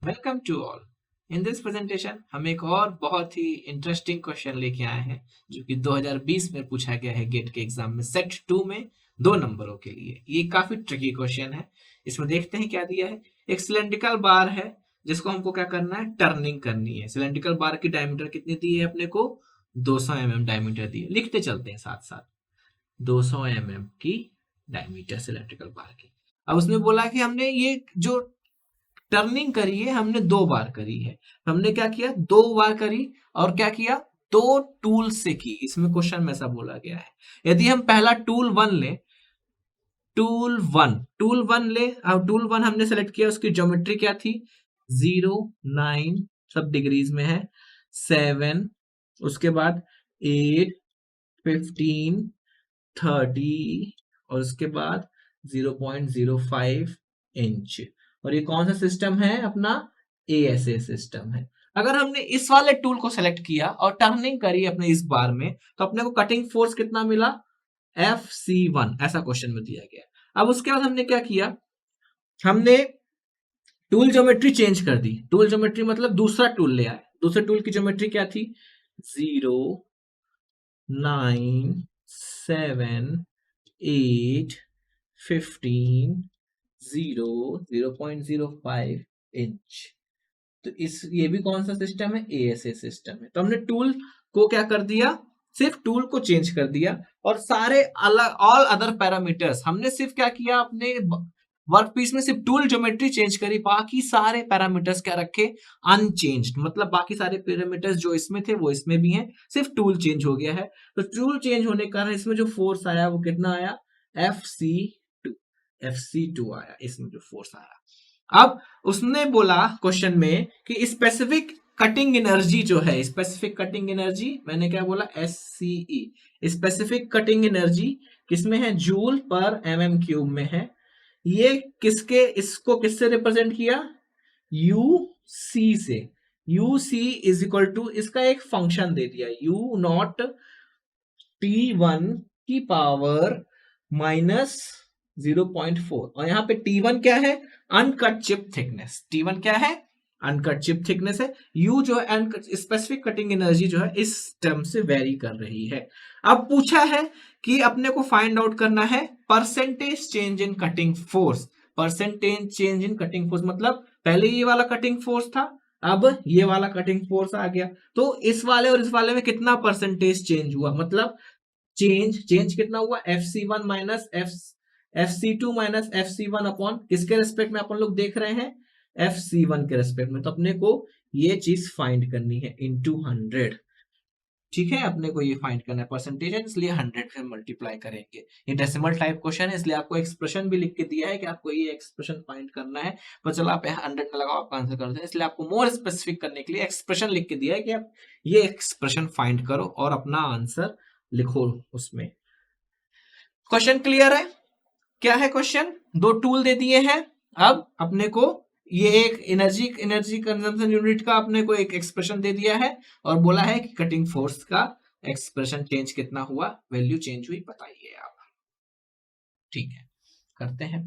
Welcome to all. In this presentation हम एक और बहुत ही इंटरेस्टिंग क्वेश्चन लेके आए हैं जो कि 2020 में पूछा गया है गेट के एग्जाम में सेट 2 में 2 नंबरों के लिए। ये काफी ट्रिकी क्वेश्चन है। इसमें देखते हैं क्या दिया है। एक सिलेंड्रिकल बार है जिसको हमको क्या करना है, टर्निंग करनी है। सिलेंड्रिकल बार की डायमीटर कितनी दी है अपने को, 200 mm डायमीटर दी है। लिखते चलते हैं साथ साथ, 200 mm की डायमीटर सिलेंड्रिकल बार की। अब उसमें बोला कि हमने ये जो टर्निंग करी है हमने 2 बार करी है। हमने क्या किया, 2 बार करी और क्या किया, 2 टूल से की। इसमें क्वेश्चन में ऐसा बोला गया है। यदि हम पहला टूल 1 ले, टूल वन ले। अब टूल 1 हमने सेलेक्ट किया, उसकी ज्योमेट्री क्या थी, 0, 9 सब डिग्रीज में है, 7, उसके बाद 8, 15, 30 और उसके बाद 0.05 इंच। और ये कौन सा सिस्टम है अपना, ASA सिस्टम है। अगर हमने इस वाले टूल को सेलेक्ट किया और टर्निंग करी अपने इस बार में, तो अपने को कटिंग फोर्स कितना मिला, FC1, ऐसा क्वेश्चन में दिया गया। अब उसके बाद हमने क्या किया, हमने टूल ज्योमेट्री चेंज कर दी। टूल ज्योमेट्री मतलब दूसरा टूल ले आए। दूसरे टूल की ज्योमेट्री क्या थी, 0, 9, 7, 8, 15, 0, 0.05 इंच। तो ये भी कौन सा सिस्टम है, ASA सिस्टम है। तो हमने टूल को क्या कर दिया, सिर्फ टूल को चेंज कर दिया और सारे अलग ऑल अदर पैरामीटर्स हमने सिर्फ क्या किया, अपने वर्क पीस में सिर्फ टूल ज्योमेट्री चेंज करी, बाकी सारे पैरामीटर्स क्या रखे, अनचेंज्ड। मतलब बाकी सारे पैरामीटर्स जो इसमें थे वो इसमें भी हैं, सिर्फ टूल चेंज हो गया है। तो टूल चेंज होने के कारण इसमें जो फोर्स आया वो कितना आया, FC2 आया इसमें जो फोर्स आया। अब उसने बोला क्वेश्चन में कि स्पेसिफिक कटिंग एनर्जी जो है, स्पेसिफिक कटिंग एनर्जी मैंने क्या बोला, SCE। स्पेसिफिक कटिंग एनर्जी किसमें है, जूल पर mm³ में है। ये किसके, इसको किससे रिप्रेजेंट किया, UC से। UC इज इक्वल टू, इसका एक फंक्शन दे दिया, U0 T1 की पावर माइनस 0.4। और यहाँ पे T1 क्या है, अनकट चिप थिकनेस। T1 क्या है, अनकट चिप थिकनेस है। U जो है स्पेसिफिक कटिंग एनर्जी जो है इस टर्म से वेरी कर रही है। अब पूछा है कि अपने को फाइंड आउट करना है percentage change in cutting force. Percentage change in cutting force मतलब पहले ये वाला कटिंग फोर्स था, अब ये वाला कटिंग फोर्स आ गया, तो इस वाले और इस वाले में कितना परसेंटेज चेंज हुआ, मतलब चेंज कितना हुआ, FC1 minus FC2 minus FC1 upon किसके रेस्पेक्ट में अपन लोग देख रहे हैं, FC1 के रेस्पेक्ट में। तो अपने को ये चीज फाइंड करनी है इनटू 100। ठीक है, अपने को ये फाइंड करना है, परसेंटेज है इसलिए 100 से मल्टीप्लाई करेंगे। ये डेसिमल टाइप क्वेश्चन है इसलिए आपको एक्सप्रेशन भी लिख के दिया है कि आपको ये एक्सप्रेशन फाइंड करना है। पर चलो आप 100 में लगाओ, आपका आंसर कर दो। इसलिए आपको मोर स्पेसिफिक करने के लिए एक्सप्रेशन लिख के दिया है कि आप ये एक्सप्रेशन फाइंड करो और अपना आंसर लिखो उसमें। क्वेश्चन क्लियर है, क्या है क्वेश्चन, 2 टूल दे दिए हैं। अब अपने को ये एक एनर्जी कंजम्पशन यूनिट का अपने को एक एक्सप्रेशन दे दिया है और बोला है कि कटिंग फोर्स का एक्सप्रेशन चेंज कितना हुआ, वैल्यू चेंज हुई, बताइए आप। ठीक है, करते हैं।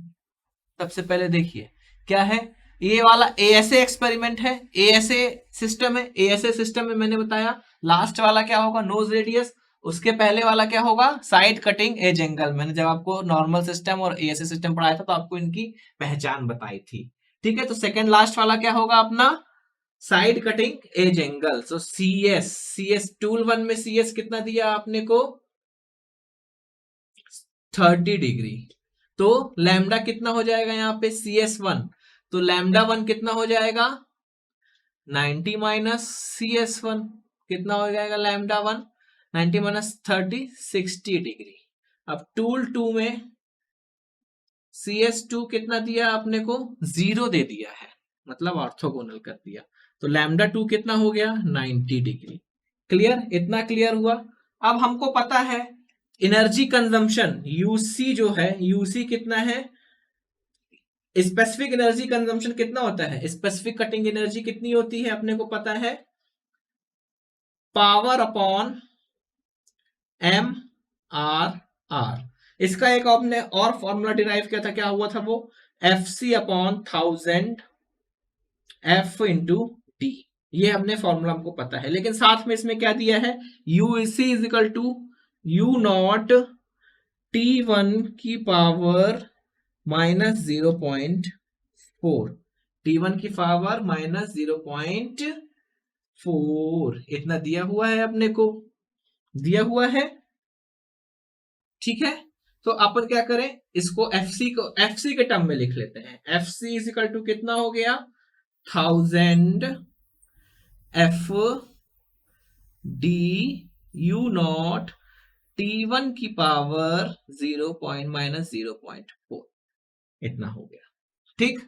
सबसे पहले देखिए क्या है, ये वाला ASA एक्सपेरिमेंट है, ASA सिस्टम है। ASA सिस्टम में मैंने बताया लास्ट वाला क्या होगा, नोज रेडियस। उसके पहले वाला क्या होगा, साइड कटिंग एज एंगल। मैंने जब आपको नॉर्मल सिस्टम और ASA सिस्टम पढ़ाया था तो आपको इनकी पहचान बताई थी। ठीक है, तो सेकंड लास्ट वाला क्या होगा अपना, साइड कटिंग एज एंगल। सो CS टूल 1 में CS कितना दिया आपने को, 30 डिग्री। तो लैम्डा कितना हो जाएगा यहाँ पे, CS1। तो लैम्डा 1 कितना हो जाएगा, 90 माइनस CS1 कितना हो जाएगा, लैम्डा 1 90 माइनस 30, 60 डिग्री। अब टूल 2 में CS2 कितना दिया आपने को, 0 दे दिया है, मतलब ऑर्थोगोनल कर दिया। तो लैम्डा 2 कितना हो गया, 90 डिग्री। क्लियर, इतना क्लियर हुआ। अब हमको पता है एनर्जी कंजम्पशन UC जो है, UC कितना है, स्पेसिफिक एनर्जी कंजम्पशन कितना होता है, स्पेसिफिक कटिंग एनर्जी कितनी होती है अपने को पता है, पावर अपॉन MRR। इसका एक आपने और फॉर्मूला डिराइव किया था, क्या हुआ था वो, FC upon 1000 F into D, ये हमने फॉर्मूला हमको पता है, लेकिन साथ में इसमें क्या दिया है, U C is equal to U not T one की पावर -0.4, टी वन की पावर -0.4 इतना दिया हुआ है अपने को, दिया हुआ है। ठीक है, तो अपन क्या करें, इसको एफ सी के टर्म में लिख लेते हैं। F C is equal to कितना हो गया, 1000 F D U not T one की पावर -0.4 इतना हो गया। ठीक,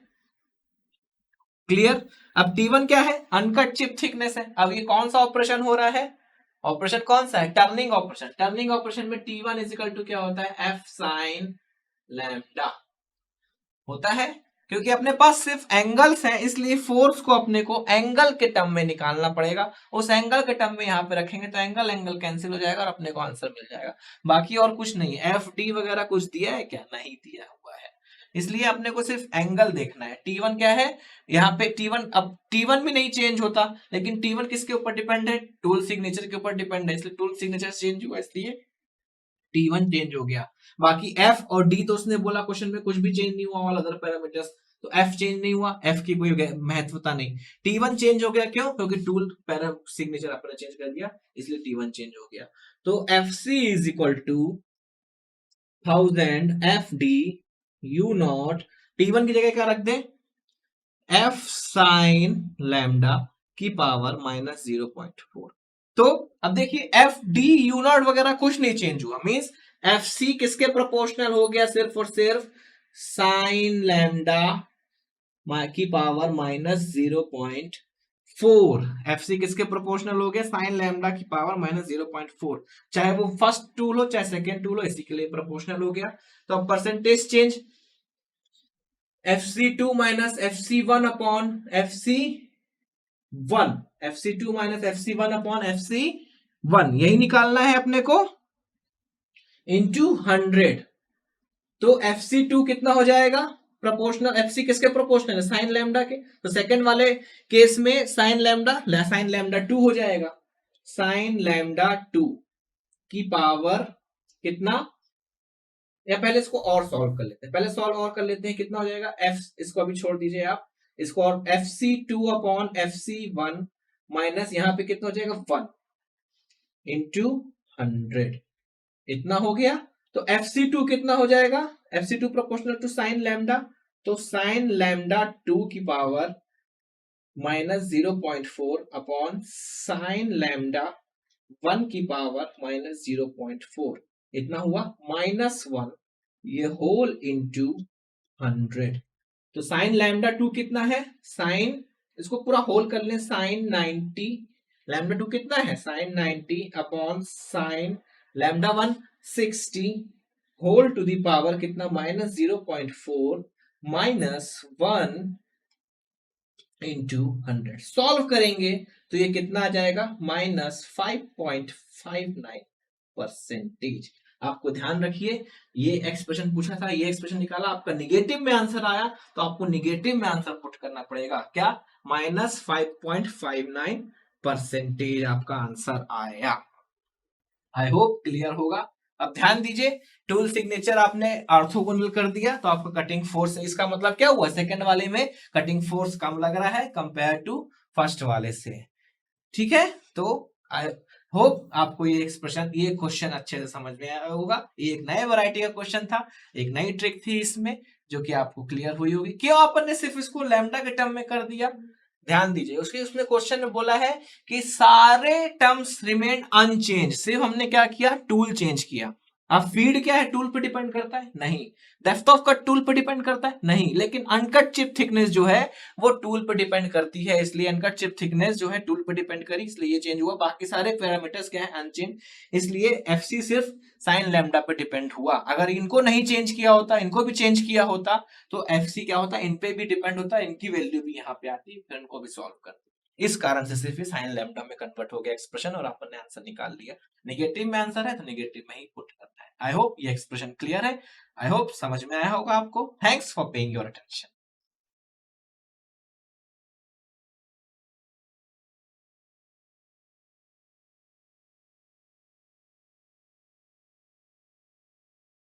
क्लियर। अब T1 क्या है, अनकट चिप थिकनेस है। अब ये कौन सा ऑपरेशन हो रहा है, ऑपरेशन कौन सा है, टर्निंग ऑपरेशन। टर्निंग ऑपरेशन में T1 इज इक्वल टू क्या होता है, एफ साइन लैम्डा होता है। क्योंकि अपने पास सिर्फ एंगल्स हैं, इसलिए फोर्स को अपने को एंगल के टर्म में निकालना पड़ेगा। उस एंगल के टर्म में यहाँ पे रखेंगे तो एंगल एंगल कैंसिल हो जाएगा और अपने को आंसर मिल जाएगा। बाकी और कुछ नहीं है। एफ डी वगैरह कुछ दिया है क्या, नहीं दिया हुआ है, इसलिए अपने को सिर्फ एंगल देखना है। T1 क्या है यहाँ पे, T1 अब T1 भी नहीं चेंज होता, लेकिन T1 किसके ऊपर डिपेंड है, टूल सिग्नेचर के ऊपर डिपेंड है, इसलिए टूल सिग्नेचर चेंज हुआ, इसलिए T1 चेंज हो गया। बाकी F और D तो उसने बोला क्वेश्चन में कुछ भी चेंज नहीं हुआ, ऑल अदर पैरामीटर्स, तो F चेंज नहीं हुआ, F की कोई महत्वता नहीं। T1 चेंज हो गया, क्यों, क्योंकि टूल पैरा सिग्नेचर आपने चेंज कर दिया, इसलिए T1 चेंज हो गया। तो FC is equal to 1000 FD U not, T1 की जगह क्या रख दें, F साइन लैम्डा की पावर -0.4। तो अब देखिए एफ डी यू नॉट वगैरह कुछ नहीं चेंज हुआ, मींस एफ सी किसके प्रोपोर्शनल हो गया, सिर्फ और सिर्फ साइन लैम्डा की पावर -0.4। एफ सी किसके प्रोपोर्शनल हो गया, साइन लैम्डा की पावर -0.4, चाहे वो फर्स्ट टूल हो चाहे सेकेंड टूल हो, इसी के लिए प्रोपोर्शनल हो गया। तो अब percentage change, F C two minus F C one upon F C one, F C two minus F C one upon F C one, यही निकालना है अपने को, इंटू 100। तो एफ सी टू कितना हो जाएगा, प्रोपोर्शनल, एफ सी किसके प्रोपोर्शनल है, साइन लैम्डा के, तो सेकंड वाले केस में साइन लैम्डा 2 हो जाएगा, साइन लैम्डा 2 की पावर कितना, या पहले इसको और सॉल्व कर लेते हैं, पहले सॉल्व और कर लेते हैं, कितना हो जाएगा, एफ, इसको अभी छोड़ दीजिए आप, इसको, और F C two upon F C one minus यहाँ पे कितना हो जाएगा 1 इंटू 100, इतना हो गया। तो एफ सी टू कितना हो जाएगा, F C two proportional to sine lambda, तो साइन लैम्डा 2 की पावर -0.4 अपॉन साइन लैम्डा 1 की पावर -0.4, इतना हुआ -1, ये होल इंटू 100। तो साइन लैम्डा 2 कितना है, साइन, इसको पूरा होल कर लें, साइन 90, लैम्डा 2 कितना है, sine 90 upon sine lambda 1 60 whole to the power कितना, -0.4 -1 इंटू 100। सॉल्व करेंगे तो ये कितना आ जाएगा, -5.59%। आपको ध्यान रखिए, ये एक्सप्रेशन पूछा था, ये एक्सप्रेशन निकाला, आपका निगेटिव में आंसर आया तो आपको निगेटिव में आंसर पुट करना पड़ेगा, क्या, -5.59% आपका आंसर आया। आई होप क्लियर होगा। अब ध्यान दीजिए, टूल सिग्नेचर आपने ऑर्थोगोनल कर दिया तो आपका कटिंग फोर्स, इसका मतलब क्या हुआ, सेकंड वाले में कटिंग फोर्स कम लग रहा है कंपेयर टू फर्स्ट वाले से। ठीक है, तो आई होप आपको ये एक्सप्रेशन, ये क्वेश्चन अच्छे से समझ में आया होगा। ये एक नए वैरायटी का क्वेश्चन था, एक नई ट्रिक थी इसमें, जो कि आपको क्लियर हुई होगी। क्यों अपन ने सिर्फ इसको लैम्डा के टर्म में कर दिया, ध्यान दीजिए, उसमें क्वेश्चन में बोला है कि सारे टर्म्स रिमेन अनचेंज, सिर्फ हमने क्या किया, टूल चेंज किया। अब फीड क्या है, टूल पे डिपेंड करता है, नहीं। डेप्थ ऑफ कट टूल पे डिपेंड करता है, नहीं। लेकिन अनकट चिप थिकनेस जो है वो टूल पे डिपेंड करती है, इसलिए अनकट चिप थिकनेस जो है टूल पे डिपेंड करी, इसलिए ये चेंज हुआ। बाकी सारे पैरामीटर्स क्या है, अनचेंज, इसलिए एफसी सिर्फ साइन लैम्डा पे डिपेंड हुआ। अगर इनको नहीं चेंज किया होता, इनको भी चेंज किया होता, तो एफसी क्या होता, इन पे भी डिपेंड होता, इनकी वैल्यू भी यहाँ पे आती, फिर इनको भी सॉल्व करते। इस कारण से सिर्फ साइन लैम्डा में कन्वर्ट हो गया एक्सप्रेशन और आपने आंसर निकाल लिया। नेगेटिव में आंसर है तो नेगेटिव में ही पुट करना है। आई होप ये एक्सप्रेशन क्लियर है, आई होप समझ में आया होगा आपको। Thanks for paying your attention.